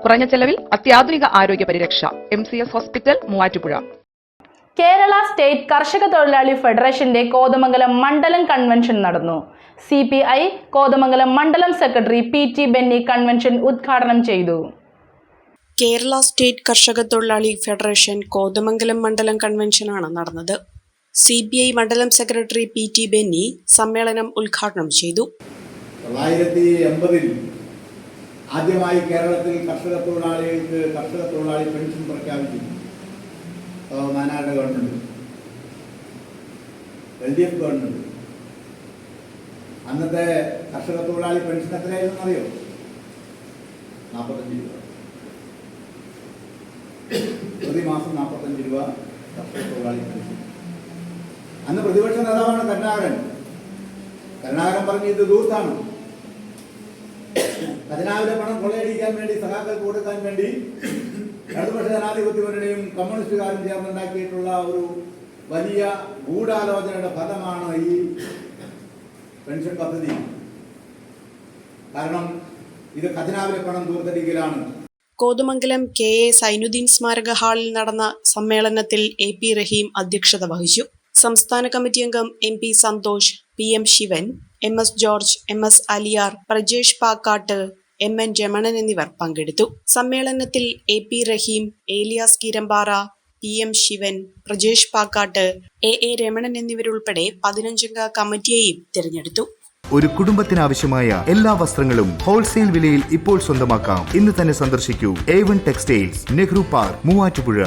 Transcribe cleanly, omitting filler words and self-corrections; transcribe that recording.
കുറഞ്ഞ ചെലവിൽ അത്യാധുനിക ആരോഗ്യ പരിരക്ഷ. MCS hospital, Muvattupuzha. Kerala state കർഷക തൊഴിലാളി ഫെഡറേഷന്റെ കോതമംഗലം മണ്ഡലം കൺവെൻഷൻ നടന്നു. CPI കോതമംഗലം മണ്ഡലം സെക്രട്ടറി PT ബെന്നി കൺവെൻഷൻ ഉദ്ഘാടനം ചെയ്തു. കേരള സ്റ്റേറ്റ് കർഷക തൊഴിലാളി ഫെഡറേഷൻ കോതമംഗലം മണ്ഡലം കൺവെൻഷനാണ് നടന്നത്. CPI മണ്ഡലം സെക്രട്ടറി PT ബെന്നി സമ്മേളനം ഉദ്ഘാടനം ചെയ്തു. 1980 ആദ്യമായി കേരളത്തിൽ കർഷക തൊഴിലാളി പെൻഷൻ പ്രഖ്യാപിച്ചു. മാനാരുടെ ഗവൺമെന്റ്, LDF ഗവൺമെന്റ്. അന്നത്തെ കർഷക തൊഴിലാളി പെൻഷൻ എത്രയായിരുന്നു അറിയോ? 45 രൂപ. പ്രതിമാസം 45 രൂപ കർഷക തൊഴിലാളി പെൻഷൻ. അന്ന് പ്രതിപക്ഷ നേതാവാണ് കരുണാകരൻ പറഞ്ഞു ഇത് ദൂർത്താണ്. ഖജനാവിലെ പണം കൊള്ളയടിക്കാൻ വേണ്ടി, സഹാക്കൾക്ക് കൊടുക്കാൻ വേണ്ടി ഇടതുപക്ഷ ജനാധിപത്യ മുന്നണിയും കമ്മ്യൂണിസ്റ്റുകാരും ചേർന്നുണ്ടാക്കിയിട്ടുള്ള ഒരു വലിയ ഗൂഢാലോചനയുടെ ഫലമാണ് ഈ പെൻഷൻ പദ്ധതി. കാരണം ഇത് ഖജനാവിലെ പണം ദൂർത്തടിക്കലാണ്. കോതമംഗലം KA സൈനുദ്ദീൻ സ്മാരക ഹാളിൽ നടന്ന സമ്മേളനത്തിൽ AP റഹീം അധ്യക്ഷത വഹിച്ചു. സംസ്ഥാന കമ്മിറ്റി അംഗം MP Santhosh, PM Sivan, MS George, MS Aliyar, Prajesh Pakkatt, MN Ramanan എന്നിവർ പങ്കെടുത്തു. സമ്മേളനത്തിൽ AP റഹീം, ഏലിയാസ് കീരമ്പാറ, PM ശിവൻ, പ്രജേഷ് പാക്കാട്ട്, AA രമണൻ എന്നിവരുൾപ്പെടെ 15 അംഗ കമ്മിറ്റിയെയും തിരഞ്ഞെടുത്തു. ഒരു കുടുംബത്തിനാവശ്യമായ എല്ലാ വസ്ത്രങ്ങളും ഹോൾസെയിൽ വിലയിൽ ഇപ്പോൾ സ്വന്തമാക്കാം. ഇന്ന് തന്നെ സന്ദർശിക്കൂ A1 textiles, Nehru park, Muvattupuzha.